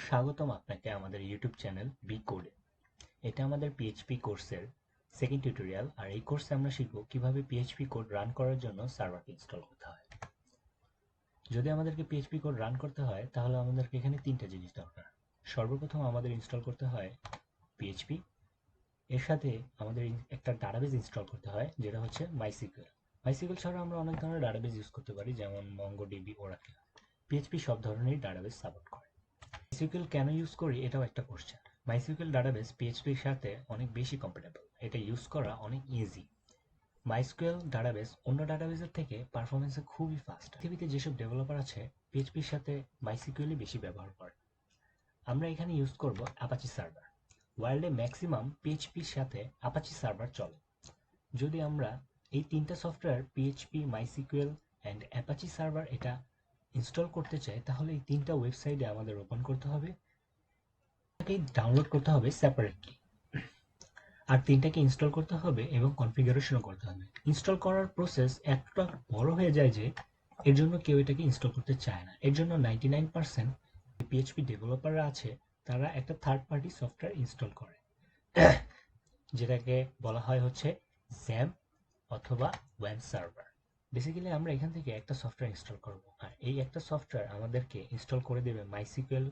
স্বাগতম আপনাকে আমাদের ইউটিউব চ্যানেল বি কোডে। এটা আমাদের পিএইচপি কোর্সের সেকেন্ড টিউটোরিয়াল, আর এই কোর্সে আমরা শিখব কিভাবে পিএইচপি কোড রান করার জন্য সার্ভারকে ইনস্টল করতে হয়। যদি আমাদেরকে পিএইচপি কোড রান করতে হয় তাহলে আমাদেরকে এখানে তিনটা জিনিস দরকার। সর্বপ্রথম আমাদের ইনস্টল করতে হয় পিএইচপি, এর সাথে আমাদের একটা ডাটাবেস ইনস্টল করতে হয় যেটা হচ্ছে মাইসিকিউএল। মাইসিকিউএল ছাড়া আমরা অনেক ধরনের ডাটাবেস ইউজ করতে পারি, যেমন মঙ্গোডিবি, ওরাকেল। পিএইচপি সব ধরনের ডাটাবেস সাপোর্ট করে। MySQL কেন ইউজ করি এটাও একটা কোশ্চেন। MySQL ডাটাবেস পিএইচপির সাথে অনেক বেশি কম্প্যাটেবল, এটা ইউজ করা অনেক ইজি। MySQL ডাটাবেস অন্য ডাটাবেসের থেকে পারফরমেন্সে খুবই ফাস্ট। পৃথিবীতে যেসব ডেভেলপার আছে পিএইচপির সাথে MySQL বেশি ব্যবহার করে। আমরা এখানে ইউজ করব অ্যাপাচি সার্ভার। ওয়ার্ল্ডে ম্যাক্সিমাম পিএইচপির সাথে অ্যাপাচি সার্ভার চলে। যদি আমরা এই তিনটা software PHP, MySQL and Apache server এটা ইনস্টল করতে চাই, তাহলে এই তিনটা ওয়েবসাইটে আমাদের ওপেন করতে হবে, ডাউনলোড করতে হবে সেপারেটলি, আর তিনটাকে ইনস্টল করতে হবে এবং কনফিগারেশনও করতে হবে। ইনস্টল করার প্রসেস এতটা বড় হয়ে যায় যে এর জন্য কেউ এটাকে ইনস্টল করতে চায় না। এর জন্য 99% পিএইচপি ডেভেলপাররা আছে তারা একটা থার্ড পার্টি সফটওয়্যার ইনস্টল করে, যেটাকে বলা হয় হচ্ছে জ্যাম্প অথবা WampServer। বেসিক্যালি আমরা এখান থেকে একটা সফটওয়্যার ইনস্টল করব, আর এই একটা সফটওয়্যার আমাদেরকে ইনস্টল করে দেবে MySQL,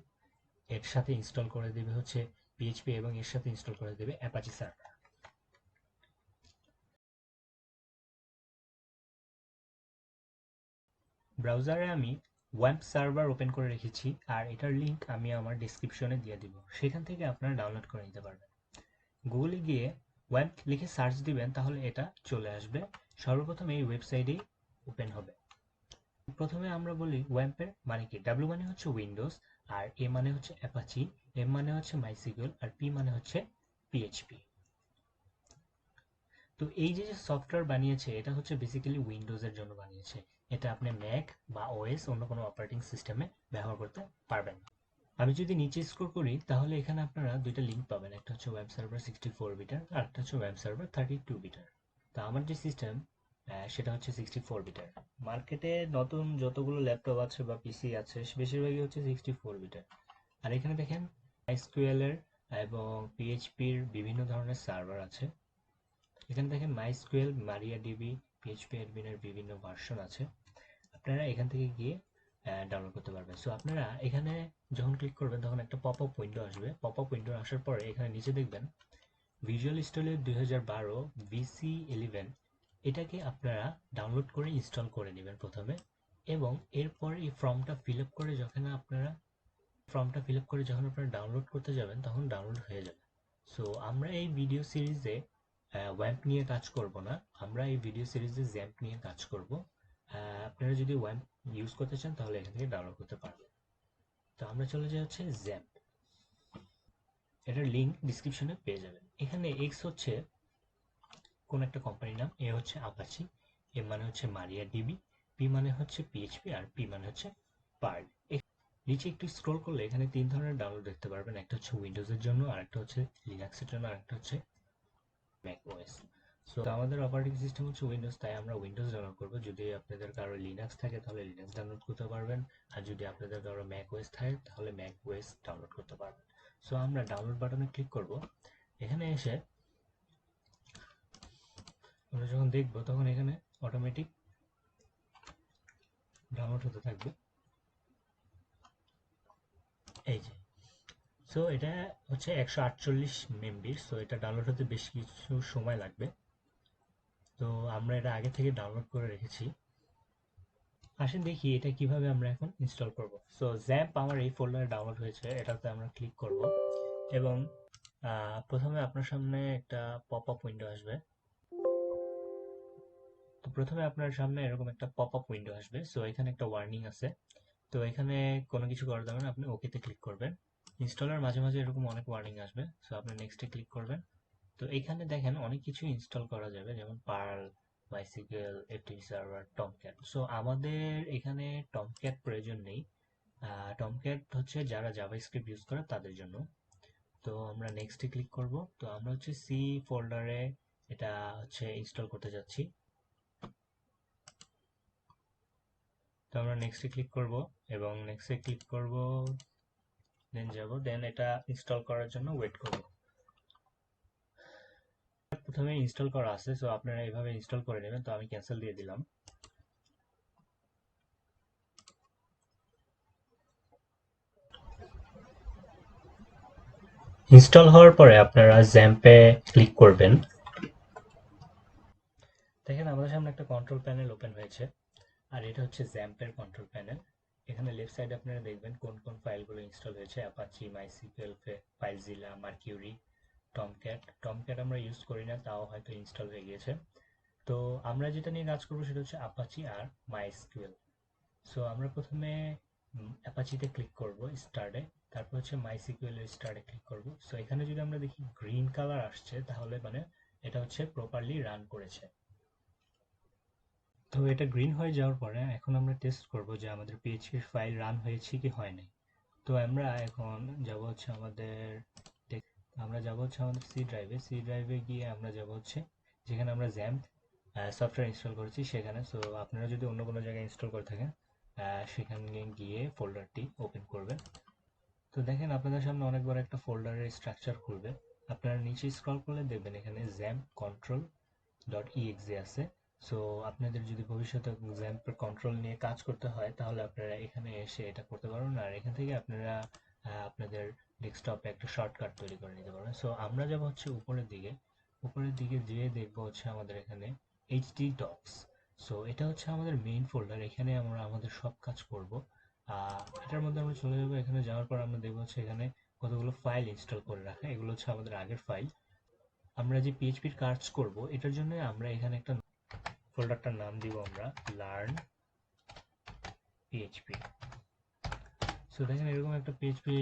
এর সাথে ইনস্টল করে দেবে হচ্ছে পিএইচপি, এবং এর সাথে ইনস্টল করে দেবে অ্যাপাচি সার্ভার। ব্রাউজারে আমি ওয়াম্প সার্ভার ওপেন করে রেখেছি, আর এটার লিংক আমি আমার ডেসক্রিপশনে দিয়ে দিব, সেখান থেকে আপনারা ডাউনলোড করে নিতে পারবেন। গুগলে গিয়ে ওয়াম্প লিখে সার্চ দিবেন, তাহলে এটা চলে আসবে। সর্বপ্রথম এই ওয়েবসাইটেই ওপেন হবে। প্রথমে আমরা বলি ওয়াম্পের মানে কি। ডাব্লিউ মানে হচ্ছে উইন্ডোজ, আর এ মানে হচ্ছে অ্যাপাচি, এম মানে হচ্ছে MySQL, আর পি মানে হচ্ছে পিএইচপি। তো এই যে সফটওয়্যার বানিয়েছে এটা হচ্ছে বেসিক্যালি উইন্ডোজের জন্য বানিয়েছে। এটা আপনি ম্যাক বা ওএস অন্য কোনো অপারেটিং সিস্টেমে ব্যবহার করতে পারবেন না। আমি যদি নিচে স্ক্রল করি তাহলে এখানে আপনারা দুইটা লিঙ্ক পাবেন, একটা হচ্ছে WampServer 64 বিটার আর একটা হচ্ছে WampServer 32 বিটার। তা আমার যে সিস্টেম সেটা হচ্ছে 64 বিটার। মার্কেটে নতুন যতগুলো ল্যাপটপ আছে বা পিসি আছে বেশিরভাগই হচ্ছে 64 বিটার। আর এখানে দেখেন MySQL এর এবং পিএইচপির বিভিন্ন ধরনের সার্ভার আছে। এখানে দেখেন MySQL, MariaDB, PHP অ্যাডমিনের বিভিন্ন ভার্সন আছে। আপনারা এখান থেকে গিয়ে ডাউনলোড করতে পারবেন। সো আপনারা এখানে যখন ক্লিক করবেন তখন একটা পপ আপ উইন্ডো আসবে। পপ আপ উইন্ডো আসার পরে এখানে নিচে দেখবেন ভিজুয়াল স্টুডিও 2012 VC11, এটাকে আপনারা ডাউনলোড করে ইনস্টল করে নেবেন প্রথমে, এবং এরপর এই ফর্মটা ফিল আপ করে যখন আপনারা ডাউনলোড করতে যাবেন তখন ডাউনলোড হয়ে যাবে। সো আমরা এই ভিডিও সিরিজে ওয়াম্প নিয়ে কাজ করব না, আমরা এই ভিডিও সিরিজে জ্যাম্প নিয়ে কাজ করব। আপনারা যদি ওয়াম্প ইউজ করতে চান তাহলে এখান থেকে ডাউনলোড করতে পারবেন। তো আমরা চলে যাই হচ্ছে জ্যাম্প। এটার লিঙ্ক ডিসক্রিপশনে পেয়ে যাবেন। এখানে এক্স হচ্ছে কোন একটা কোম্পানির নাম, এ হচ্ছে আপাচি, এম মানে হচ্ছে MariaDB, পি মানে হচ্ছে পিএইচপি, আর পি মানে হচ্ছে পার্ল। নিচে একটু স্ক্রল করলে এখানে তিন ধরনের ডাউনলোড দেখতে পারবেন, একটা হচ্ছে উইন্ডোজের জন্য, আরেকটা হচ্ছে লিনাক্সের জন্য, আরেকটা হচ্ছে ম্যাক ওএস। সো আমাদের অপারেটিং সিস্টেম হচ্ছে উইন্ডোজ, তাই আমরা উইন্ডোজ ডাউনলোড করব। যদি আপনাদের কারো লিনাক্স থাকে তাহলে লিনাক্স ডাউনলোড করতে পারবেন, আর যদি আপনাদের কারো ম্যাক ওএস থাকে তাহলে ম্যাক ওএস ডাউনলোড করতে পারবেন। সো আমরা ডাউনলোড বাটনে ক্লিক করব। এখানে এসে আমরা যখন দেখব তখন এখানে অটোমেটিক ডাউনলোড হতে থাকবে। এই যে, সো এটা হচ্ছে 148 MB। সো এটা ডাউনলোড হতে বেশ কিছু সময় লাগবে। তো আমরা এটা আগে থেকে ডাউনলোড করে রেখেছি। আসেন দেখি এটা কিভাবে আমরা এখন ইনস্টল করব। সো জ্যাম্প আমার এই ফোল্ডারে ডাউনলোড হয়েছে, এটাতে আমরা ক্লিক করব, এবং প্রথমে আপনার সামনে একটা পপ আপ উইন্ডো আসবে। তো প্রথমে আপনার সামনে এরকম একটা পপ আপ উইন্ডো আসবে। সো এখানে একটা ওয়ার্নিং আছে। তো এখানে কোনো কিছু করার দরকার নেই, আপনি ওকেতে ক্লিক করবেন। ইনস্টলার মাঝে মাঝে এরকম অনেক ওয়ার্নিং আসবে। সো আপনি নেক্সটে ক্লিক করবেন। তো এখানে দেখেন অনেক কিছু ইনস্টল করা যাবে, যেমন Perl, MySQL, FTP server, Tomcat. So আমাদের এখানে টমক্যাট প্রয়োজন নেই। টমক্যাট হচ্ছে যারা জাভাস্ক্রিপ্ট ইউজ করে তাদের জন্য। তো আমরা নেক্সটে ক্লিক করব। তো আমরা হচ্ছে সি ফোল্ডারে এটা হচ্ছে ইনস্টল করতে যাচ্ছি। তো আমরা নেক্সটে ক্লিক করব, এবং নেক্সটে ক্লিক করব দেন যাব, দেন এটা ইনস্টল করার জন্য ওয়েট করব। প্রথমে ইনস্টল করা আছে, সো আপনারা এইভাবে ইনস্টল করে নেবেন। তো আমি ক্যান্সেল দিয়ে দিলাম। ইনস্টল হওয়ার পরে আপনারা জ্যাম্পে ক্লিক করবেন। দেখেন আমাদের সামনে একটা কন্ট্রোল প্যানেল ওপেন হয়েছে, আর এটা হচ্ছে জ্যাম্পের কন্ট্রোল প্যানেল। এখানে লেফট সাইডে আপনারা দেখবেন কোন কোন ফাইলগুলো ইনস্টল হয়েছে: অ্যাপাচি, মাইসিকুয়েল, ফাইলজিলা, মার্কিউরি, টমক্যাট আমরা ইউজ করি না, তাও হয়তো ইনস্টল হয়ে গিয়েছে। তো আমরা যেটা নিয়ে কাজ করবো সেটা হচ্ছে অ্যাপাচি আর মাইসিকুয়েল। সো আমরা প্রথমে অ্যাপাচিতে ক্লিক করব স্টার্টে, তারপর হচ্ছে মাইসিকুয়েল এর স্টার্টে ক্লিক করব। সো এখানে যদি আমরা দেখি গ্রিন কালার আসছে, তাহলে মানে এটা হচ্ছে প্রপারলি রান করেছে। তো এটা গ্রিন হয়ে যাওয়ার পরে এখন আমরা টেস্ট করব যে আমাদের পিএইচপি ফাইল রান হয়েছে কি হয় নাই। তো আমরা এখন যাব হচ্ছে আমাদের সি ড্রাইভে গিয়ে আমরা যাব হচ্ছে যেখানে আমরা জ্যাম্প সফটওয়্যার ইনস্টল করেছি সেখানে। সো আপনারা যদি অন্য কোনো জায়গায় ইনস্টল করে থাকেন সেখানে গিয়ে ফোল্ডারটি ওপেন করবেন। তো দেখেন আপনাদের সামনে অনেক বড় একটা ফোল্ডারের স্ট্রাকচার খুলবে। আপনারা নিচে স্ক্রল করলে দেখবেন এখানে জ্যাম্প কন্ট্রোল .exe আছে। সো আপনাদের যদি ভবিষ্যতে জ্যাম্পের কন্ট্রোল নিয়ে কাজ করতে হয় তাহলে আপনারা এখানে এসে এটা করতে পারবেন, আর এখান থেকে আপনারা আপনাদের ডেস্কটপে একটা শর্টকাট তৈরি করে নিতে পারবেন। সো আমরা যাব হচ্ছে উপরের দিকে যেয়ে দেখবো হচ্ছে আমাদের এখানে এইচডি ডক্স। সো এটা হচ্ছে আমাদের মেইন ফোল্ডার, এখানে আমরা আমাদের সব কাজ করব। এটার মধ্যে আমরা চলে যাবো। এখানে যাওয়ার পর আমরা দেখবো হচ্ছে এখানে কতগুলো ফাইল ইনস্টল করে রাখা, এগুলো হচ্ছে আমাদের আগের ফাইল। আমরা যে পিএইচপির কাজ করব এটার জন্য আমরা এখানে একটা ফোল্ডারটার নাম দিব আমরা লার্ন পিএইচপি। সো দেখেন এরকম একটা পিএইচপি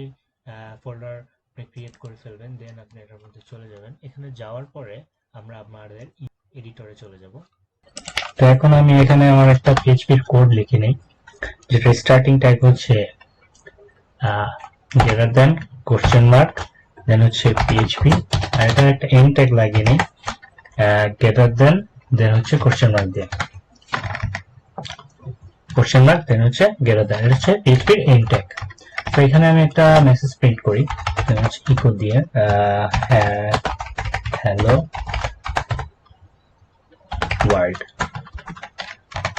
ফোল্ডার আপনি ক্রিয়েট করে ফেলবেন, দেন আপনি এটার মধ্যে চলে যাবেন। এখানে যাওয়ার পরে আমরা আমাদের এডিটরে চলে যাব। তো এখন আমি এখানে আমার একটা পিএইচপির কোড লিখে নেই, যেটা স্টার্টিং টাইপ হচ্ছে গ্রেটার দেন কোশ্চেন মার্ক, দেন হচ্ছে পিএইচপি, আর এটা একটা এন্ড ট্যাগ লাগিয়ে নেই গ্রেটার দেন হচ্ছে কোশ্চেন মার্ক দিয়ে দেন হচ্ছে গ্রেটার দেন, এটা হচ্ছে পিএইচপির এন্ড ট্যাগ। তো এখানে আমি একটা মেসেজ প্রিন্ট করি, দেন হচ্ছে ইকো দিয়ে হ্যালো ওয়ার্ল্ড।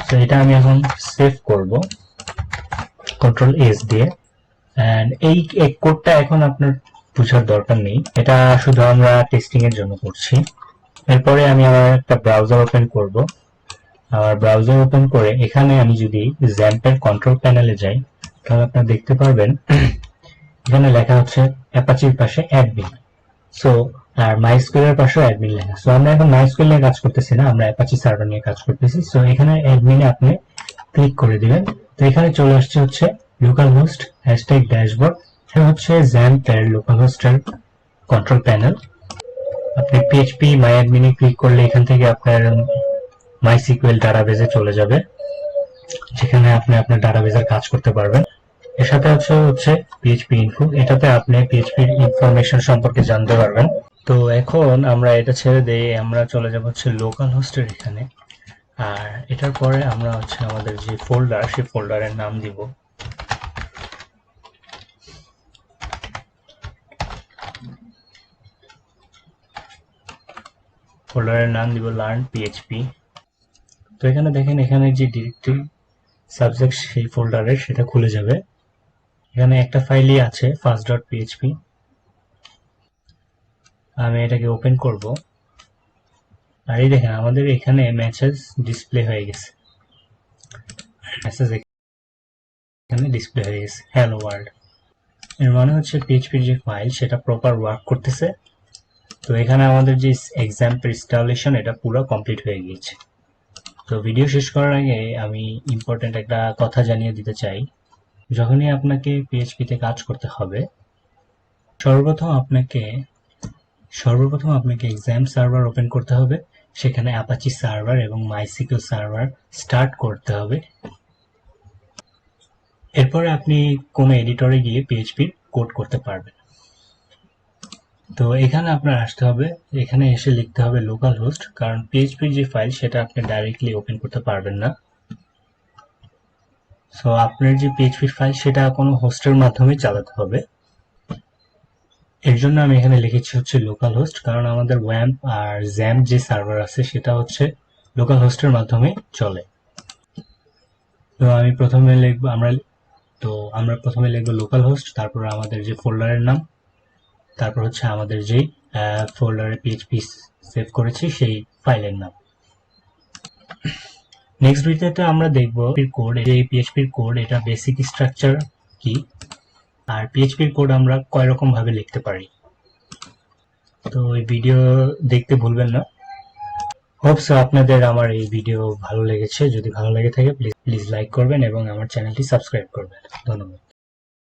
তো এটা আমি এখন সেভ করব কন্ট্রোল এস দিয়ে। এন্ড এই কোডটা এখন আপনার বোঝার দরকার নেই, এটা শুধু আমরা টেস্টিং এর জন্য করছি। এরপরে আমি আমার একটা ব্রাউজার ওপেন করব। আমার ব্রাউজার ওপেন করে এখানে আমি যদি জ্যাম্পের কন্ট্রোল প্যানেলে যাই তাহলে আপনারা দেখতে পারবেন এখানে লেখা হচ্ছে অ্যাপাচির পাশে অ্যাডমিন। সো আর মাইস্কুয়েল এর পাশেও অ্যাডমিন লেখা। সো আমরা এখন মাইস্কুয়েল নিয়ে কাজ করতেছি না, আমরা অ্যাপাচি সার্ভার নিয়ে কাজ করতেছি। সো এখানে অ্যাডমিনে আপনি ক্লিক করে দিবেন। তো এখানে চলে আসছে হচ্ছে লোকাল হোস্ট #ড্যাশবোর্ড, এটা হচ্ছে জ্যাম্পের লোকাল হোস্টের কন্ট্রোল প্যানেল। আপনি পিএইচপি মাই অ্যাডমিনে ক্লিক করলে এখান থেকে আপনার মাইসিকুয়েল ডাটাবেজে চলে যাবে, যেখানে আপনি আপনার ডাটাবেজের কাজ করতে পারবেন। এর সাথে হচ্ছে পিএইচপি ইনফো, এটাতে আপনি পিএইচপির ইনফরমেশন সম্পর্কে জানতে পারবেন। তো এখন আমরা এটা ছেড়ে দিয়ে আমরা চলে যাব হচ্ছে লোকাল হোস্টের এখানে, আর এটার পরে আমরা হচ্ছে আমাদের যে ফোল্ডার সেই ফোল্ডারের নাম দিব লার্ন পিএইচপি। তো এখানে দেখেন এখানে যে ডিরেক্টরি সাবজেক্ট সেই ফোল্ডারের সেটা খুলে যাবে। এখানে একটা ফাইলই আছে ফার্স্ট.পিএইচপি, আমি এটাকে ওপেন করব। আর এই দেখেন আমাদের এখানে মেসেজ ডিসপ্লে হয়ে গেছে, মেসেজ এখানে ডিসপ্লে হয়ে গেছে হ্যালো ওয়ার্ল্ড। এর মানে হচ্ছে পিএইচপির যে ফাইল সেটা প্রপার ওয়ার্ক করতেছে। তো এখানে আমাদের যে Xampp ইনস্টলেশন এটা পুরো কমপ্লিট হয়ে গিয়েছে। তো ভিডিও শেষ করার আগে আমি ইম্পর্টেন্ট একটা কথা জানিয়ে দিতে চাই। যখনই আপনাকে পিএইচপিতে কাজ করতে হবে সর্বপ্রথম আপনাকে Xampp সার্ভার ওপেন করতে হবে, সেখানে অ্যাপাচি সার্ভার এবং মাইসিকিউএল সার্ভার স্টার্ট করতে হবে। এরপরে আপনি কোনো এডিটরে গিয়ে পিএইচপি কোড করতে পারবেন। তো এখানে আপনার আসতে হবে, এখানে এসে লিখতে হবে লোকাল হোস্ট, কারণ পিএইচপির যে ফাইল সেটা আপনি ডাইরেক্টলি ওপেন করতে পারবেন না। সো আপনার যে পিএইচপির ফাইল সেটা কোনো হোস্টের মাধ্যমে চালাতে হবে। এর জন্য আমি এখানে লিখেছি হচ্ছে লোকাল হোস্ট, কারণ আমাদের ওয়াম্প আর জ্যাম্প যে সার্ভার আছে সেটা হচ্ছে লোকাল হোস্টের মাধ্যমে চলে। তো আমি প্রথমে লিখবো আমরা প্রথমে লিখবো লোকাল হোস্ট, তারপর আমাদের যে ফোল্ডারের নাম, তারপর হচ্ছে আমাদের যে ফোল্ডারে পিএইচপি সেভ করেছি সেই ফাইলের নাম। নেক্সট ভিডিওতে আমরা দেখব কোড, এই পিএইচপির কোড, এটা বেসিক স্ট্রাকচার কি, আর পিএইচপির কোড আমরা কয় রকম ভাবে লিখতে পারি। তো এই ভিডিও দেখতে ভুলবেন না। হোপস আপনাদের আমার এই ভিডিও ভালো লেগেছে। যদি ভালো লেগে থাকে প্লিজ লাইক করবেন এবং আমার চ্যানেলটি সাবস্ক্রাইব করবেন। ধন্যবাদ।